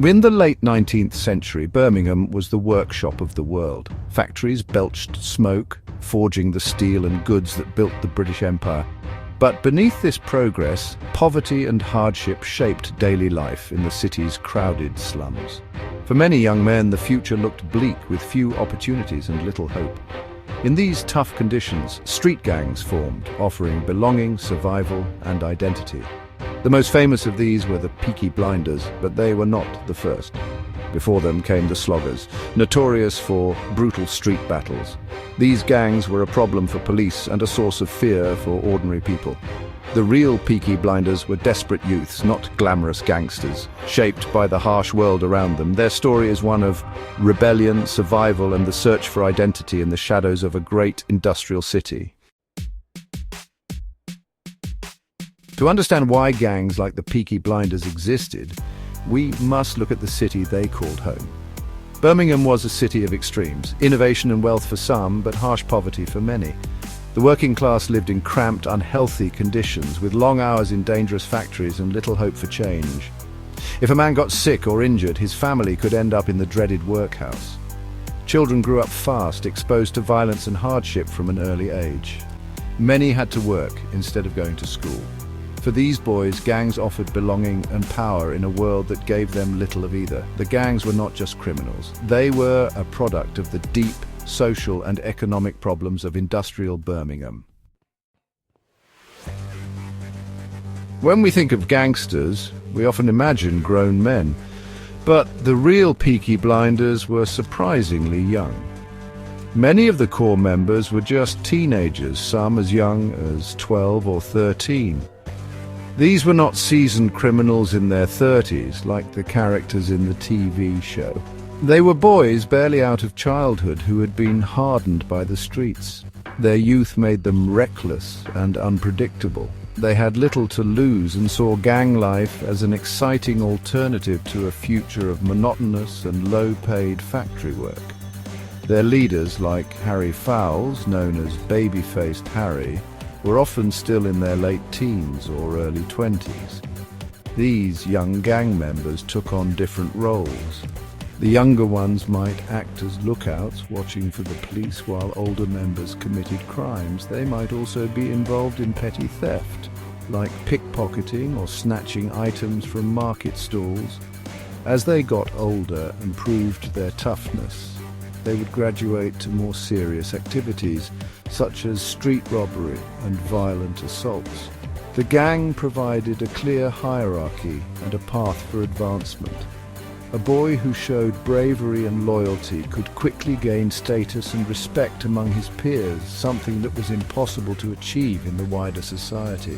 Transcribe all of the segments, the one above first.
In the late 19th century, Birmingham was the workshop of the world. Factories belched smoke, forging the steel and goods that built the British Empire. But beneath this progress, poverty and hardship shaped daily life in the city's crowded slums. For many young men, the future looked bleak, with few opportunities and little hope. In these tough conditions, street gangs formed, offering belonging, survival, and identity. The most famous of these were the Peaky Blinders, but they were not the first. Before them came the Sloggers, notorious for brutal street battles. These gangs were a problem for police and a source of fear for ordinary people. The real Peaky Blinders were desperate youths, not glamorous gangsters. Shaped by the harsh world around them, their story is one of rebellion, survival, and the search for identity in the shadows of a great industrial city. To understand why gangs like the Peaky Blinders existed, we must look at the city they called home. Birmingham was a city of extremes, innovation and wealth for some, but harsh poverty for many. The working class lived in cramped, unhealthy conditions, with long hours in dangerous factories and little hope for change. If a man got sick or injured, his family could end up in the dreaded workhouse. Children grew up fast, exposed to violence and hardship from an early age. Many had to work instead of going to school. For these boys, gangs offered belonging and power in a world that gave them little of either. The gangs were not just criminals. They were a product of the deep social and economic problems of industrial Birmingham. When we think of gangsters, we often imagine grown men. But the real Peaky Blinders were surprisingly young. Many of the core members were just teenagers, some as young as 12 or 13. These were not seasoned criminals in their 30s, like the characters in the TV show. They were boys barely out of childhood who had been hardened by the streets. Their youth made them reckless and unpredictable. They had little to lose and saw gang life as an exciting alternative to a future of monotonous and low-paid factory work. Their leaders, like Harry Fowles, known as Baby-Faced Harry, were often still in their late teens or early 20s. These young gang members took on different roles. The younger ones might act as lookouts, watching for the police while older members committed crimes. They might also be involved in petty theft, like pickpocketing or snatching items from market stalls. As they got older and proved their toughness, they would graduate to more serious activities, such as street robbery and violent assaults. The gang provided a clear hierarchy and a path for advancement. A boy who showed bravery and loyalty could quickly gain status and respect among his peers, something that was impossible to achieve in the wider society.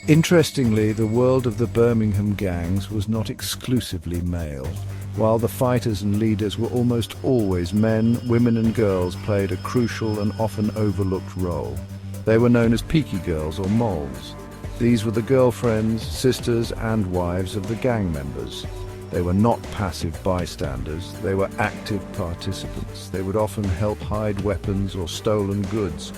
Interestingly, the world of the Birmingham gangs was not exclusively male. While the fighters and leaders were almost always men, women and girls played a crucial and often overlooked role. They were known as Peaky Girls or Moles. These were the girlfriends, sisters and wives of the gang members. They were not passive bystanders, they were active participants. They would often help hide weapons or stolen goods,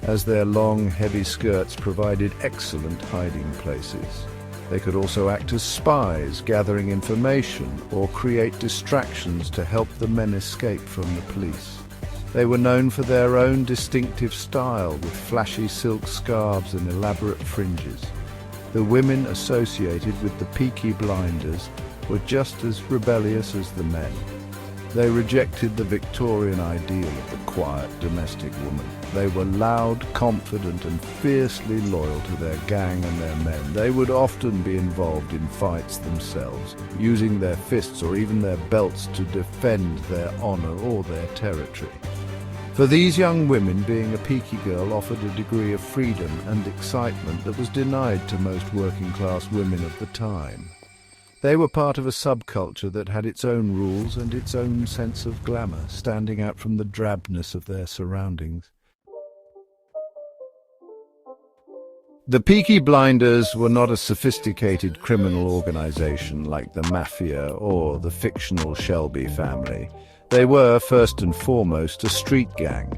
as their long, heavy skirts provided excellent hiding places. They could also act as spies, gathering information, or create distractions to help the men escape from the police. They were known for their own distinctive style, with flashy silk scarves and elaborate fringes. The women associated with the Peaky Blinders were just as rebellious as the men. They rejected the Victorian ideal of the quiet domestic woman. They were loud, confident, and fiercely loyal to their gang and their men. They would often be involved in fights themselves, using their fists or even their belts to defend their honor or their territory. For these young women, being a Peaky girl offered a degree of freedom and excitement that was denied to most working-class women of the time. They were part of a subculture that had its own rules and its own sense of glamour, standing out from the drabness of their surroundings. The Peaky Blinders were not a sophisticated criminal organization like the Mafia or the fictional Shelby family. They were, first and foremost, a street gang.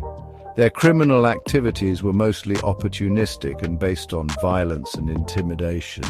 Their criminal activities were mostly opportunistic and based on violence and intimidation.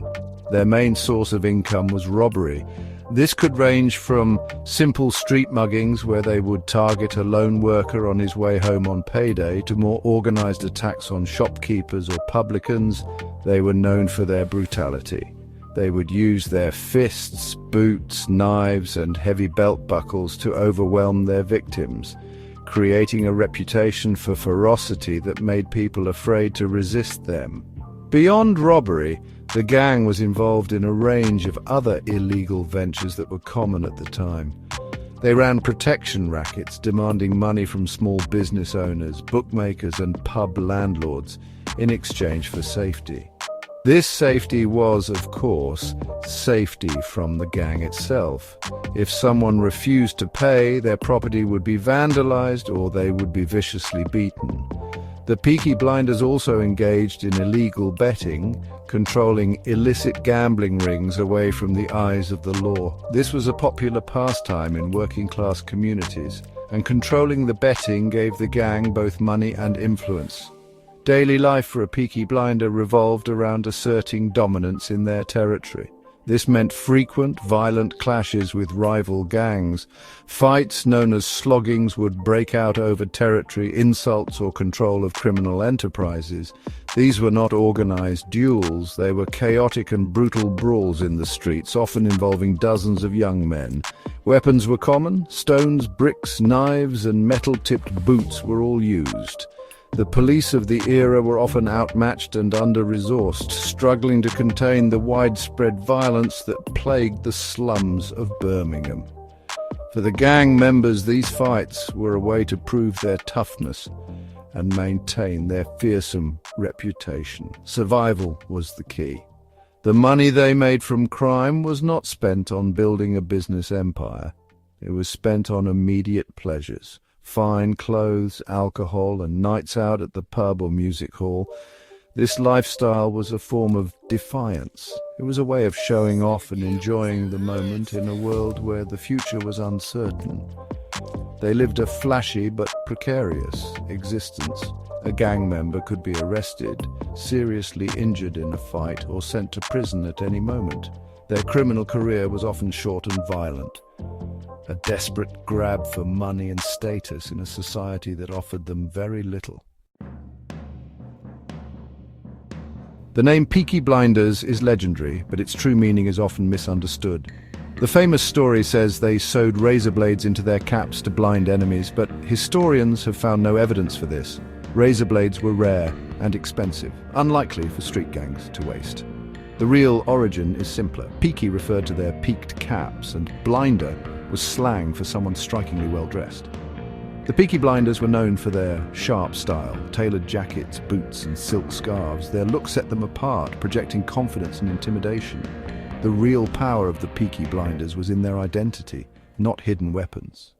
Their main source of income was robbery. This could range from simple street muggings where they would target a lone worker on his way home on payday to more organized attacks on shopkeepers or publicans. They were known for their brutality. They would use their fists, boots, knives, and heavy belt buckles to overwhelm their victims, creating a reputation for ferocity that made people afraid to resist them. Beyond robbery, the gang was involved in a range of other illegal ventures that were common at the time. They ran protection rackets, demanding money from small business owners, bookmakers, and pub landlords in exchange for safety. This safety was, of course, safety from the gang itself. If someone refused to pay, their property would be vandalized or they would be viciously beaten. The Peaky Blinders also engaged in illegal betting, controlling illicit gambling rings away from the eyes of the law. This was a popular pastime in working-class communities, and controlling the betting gave the gang both money and influence. Daily life for a Peaky Blinder revolved around asserting dominance in their territory. This meant frequent, violent clashes with rival gangs. Fights known as sloggings would break out over territory, insults, or control of criminal enterprises. These were not organized duels, they were chaotic and brutal brawls in the streets, often involving dozens of young men. Weapons were common. Stones, bricks, knives, and metal-tipped boots were all used. The police of the era were often outmatched and under-resourced, struggling to contain the widespread violence that plagued the slums of Birmingham. For the gang members, these fights were a way to prove their toughness and maintain their fearsome reputation. Survival was the key. The money they made from crime was not spent on building a business empire. It was spent on immediate pleasures. Fine clothes, alcohol, and nights out at the pub or music hall. This lifestyle was a form of defiance. It was a way of showing off and enjoying the moment in a world where the future was uncertain. They lived a flashy but precarious existence. A gang member could be arrested, seriously injured in a fight, or sent to prison at any moment. Their criminal career was often short and violent. A desperate grab for money and status in a society that offered them very little. The name Peaky Blinders is legendary, but its true meaning is often misunderstood. The famous story says they sewed razor blades into their caps to blind enemies, but historians have found no evidence for this. Razor blades were rare and expensive, unlikely for street gangs to waste. The real origin is simpler. Peaky referred to their peaked caps, and blinder was slang for someone strikingly well-dressed. The Peaky Blinders were known for their sharp style, tailored jackets, boots, and silk scarves. Their look set them apart, projecting confidence and intimidation. The real power of the Peaky Blinders was in their identity, not hidden weapons.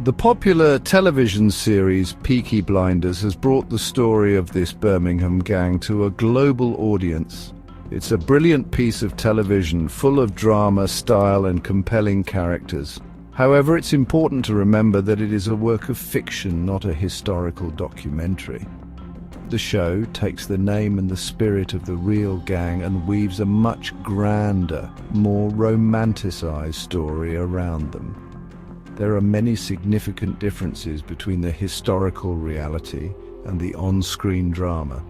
The popular television series Peaky Blinders has brought the story of this Birmingham gang to a global audience. It's a brilliant piece of television, full of drama, style, and compelling characters. However, it's important to remember that it is a work of fiction, not a historical documentary. The show takes the name and the spirit of the real gang and weaves a much grander, more romanticized story around them. There are many significant differences between the historical reality and the on-screen drama.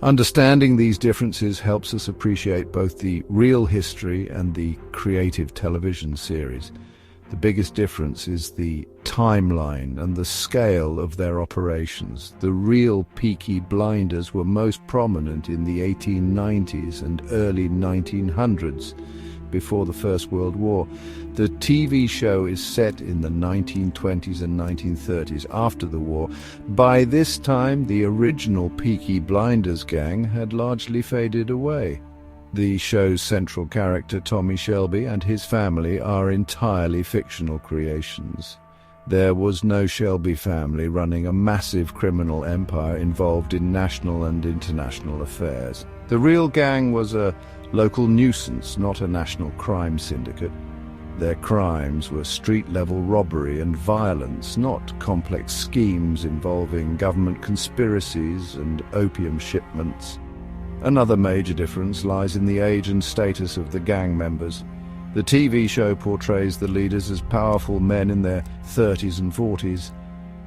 Understanding these differences helps us appreciate both the real history and the creative television series. The biggest difference is the timeline and the scale of their operations. The real Peaky Blinders were most prominent in the 1890s and early 1900s, before the First World War. The TV show is set in the 1920s and 1930s, after the war. By this time, the original Peaky Blinders gang had largely faded away. The show's central character, Tommy Shelby, and his family are entirely fictional creations. There was no Shelby family running a massive criminal empire involved in national and international affairs. The real gang was a local nuisance, not a national crime syndicate. Their crimes were street-level robbery and violence, not complex schemes involving government conspiracies and opium shipments. Another major difference lies in the age and status of the gang members. The TV show portrays the leaders as powerful men in their 30s and 40s.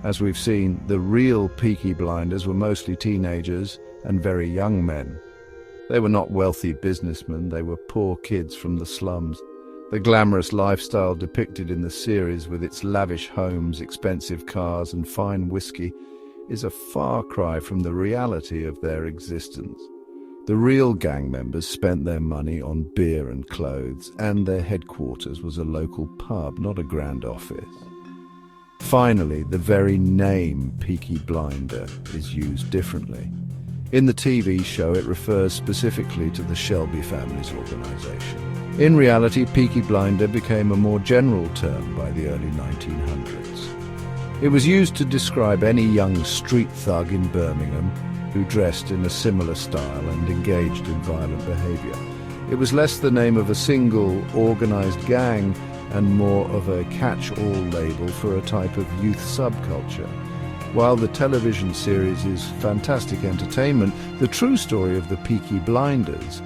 As we've seen, the real Peaky Blinders were mostly teenagers and very young men. They were not wealthy businessmen, they were poor kids from the slums. The glamorous lifestyle depicted in the series, with its lavish homes, expensive cars and fine whiskey, is a far cry from the reality of their existence. The real gang members spent their money on beer and clothes, and their headquarters was a local pub, not a grand office. Finally, the very name Peaky Blinder is used differently. In the TV show, it refers specifically to the Shelby family's organization. In reality, Peaky Blinder became a more general term by the early 1900s. It was used to describe any young street thug in Birmingham who dressed in a similar style and engaged in violent behavior. It was less the name of a single organized gang and more of a catch-all label for a type of youth subculture. While the television series is fantastic entertainment, the true story of the Peaky Blinders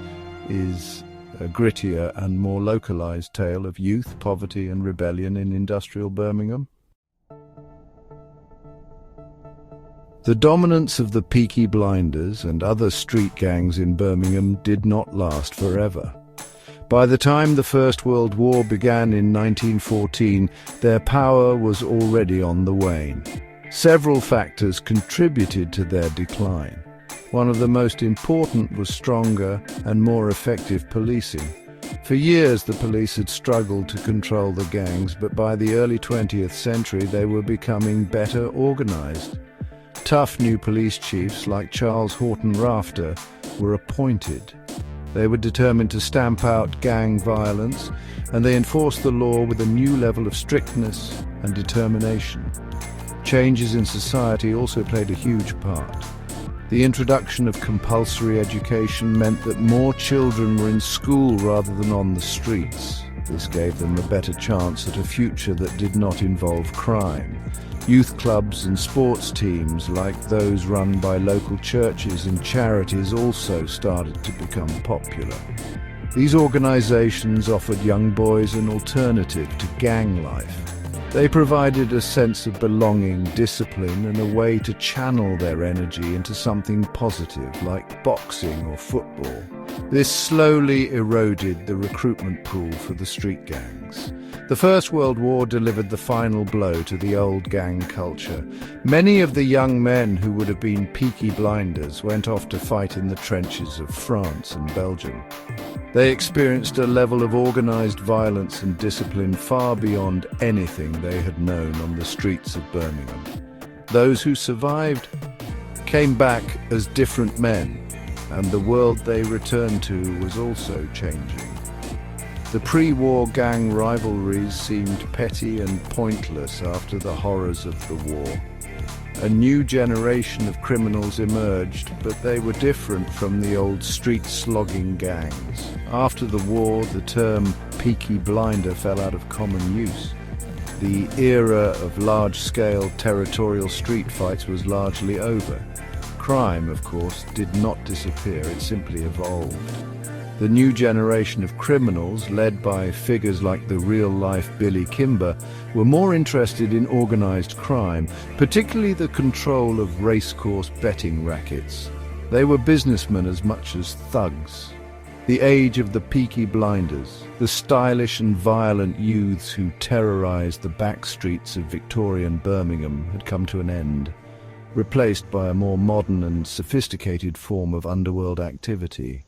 is a grittier and more localized tale of youth, poverty and rebellion in industrial Birmingham. The dominance of the Peaky Blinders and other street gangs in Birmingham did not last forever. By the time the First World War began in 1914, their power was already on the wane. Several factors contributed to their decline. One of the most important was stronger and more effective policing. For years, the police had struggled to control the gangs, but by the early 20th century, they were becoming better organized. Tough new police chiefs like Charles Horton Rafter were appointed. They were determined to stamp out gang violence, and they enforced the law with a new level of strictness and determination. Changes in society also played a huge part. The introduction of compulsory education meant that more children were in school rather than on the streets. This gave them a better chance at a future that did not involve crime. Youth clubs and sports teams like those run by local churches and charities also started to become popular. These organizations offered young boys an alternative to gang life. They provided a sense of belonging, discipline, and a way to channel their energy into something positive like boxing or football. This slowly eroded the recruitment pool for the street gangs. The First World War delivered the final blow to the old gang culture. Many of the young men who would have been Peaky Blinders went off to fight in the trenches of France and Belgium. They experienced a level of organized violence and discipline far beyond anything they had known on the streets of Birmingham. Those who survived came back as different men, and the world they returned to was also changing. The pre-war gang rivalries seemed petty and pointless after the horrors of the war. A new generation of criminals emerged, but they were different from the old street-slogging gangs. After the war, the term Peaky Blinder fell out of common use. The era of large-scale territorial street fights was largely over. Crime, of course, did not disappear, it simply evolved. The new generation of criminals, led by figures like the real-life Billy Kimber, were more interested in organized crime, particularly the control of racecourse betting rackets. They were businessmen as much as thugs. The age of the Peaky Blinders, the stylish and violent youths who terrorized the back streets of Victorian Birmingham, had come to an end, replaced by a more modern and sophisticated form of underworld activity.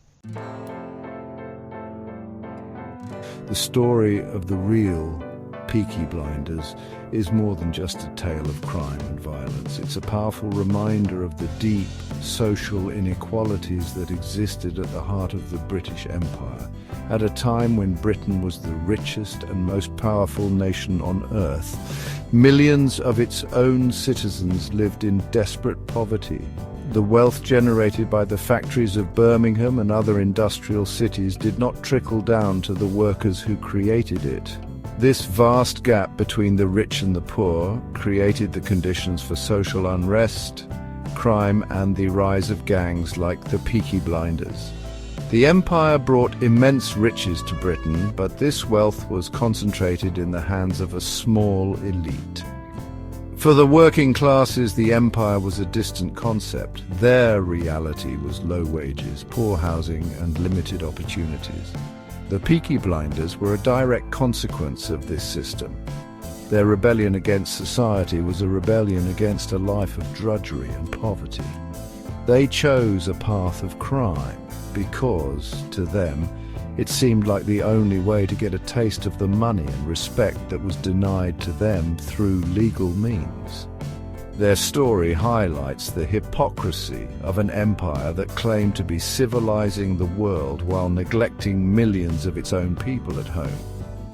The story of the real Peaky Blinders is more than just a tale of crime and violence. It's a powerful reminder of the deep social inequalities that existed at the heart of the British Empire, at a time when Britain was the richest and most powerful nation on earth. Millions of its own citizens lived in desperate poverty. The wealth generated by the factories of Birmingham and other industrial cities did not trickle down to the workers who created it. This vast gap between the rich and the poor created the conditions for social unrest crime and the rise of gangs like the Peaky Blinders. The empire brought immense riches to Britain, but this wealth was concentrated in the hands of a small elite. For the working classes, the empire was a distant concept. Their reality was low wages, poor housing, and limited opportunities. The Peaky Blinders were a direct consequence of this system. Their rebellion against society was a rebellion against a life of drudgery and poverty. They chose a path of crime because, to them, it seemed like the only way to get a taste of the money and respect that was denied to them through legal means. Their story highlights the hypocrisy of an empire that claimed to be civilizing the world while neglecting millions of its own people at home.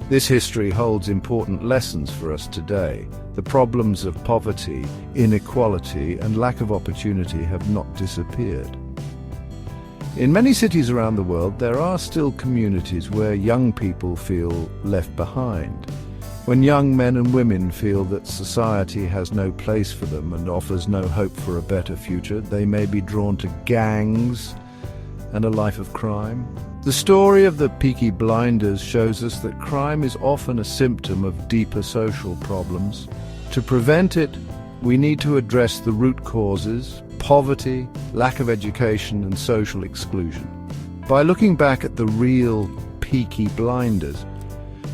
This history holds important lessons for us today. The problems of poverty, inequality, and lack of opportunity have not disappeared. In many cities around the world, there are still communities where young people feel left behind. When young men and women feel that society has no place for them and offers no hope for a better future, they may be drawn to gangs and a life of crime. The story of the Peaky Blinders shows us that crime is often a symptom of deeper social problems. To prevent it, we need to address the root causes: poverty, lack of education, and social exclusion. By looking back at the real Peaky Blinders,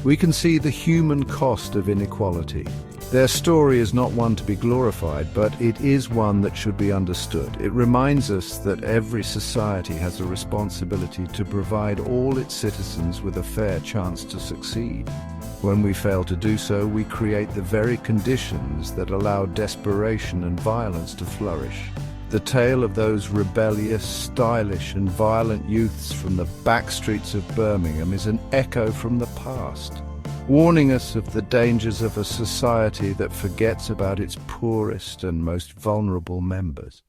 we can see the human cost of inequality. Their story is not one to be glorified, but it is one that should be understood. It reminds us that every society has a responsibility to provide all its citizens with a fair chance to succeed. When we fail to do so, we create the very conditions that allow desperation and violence to flourish. The tale of those rebellious, stylish, and violent youths from the back streets of Birmingham is an echo from the past, warning us of the dangers of a society that forgets about its poorest and most vulnerable members.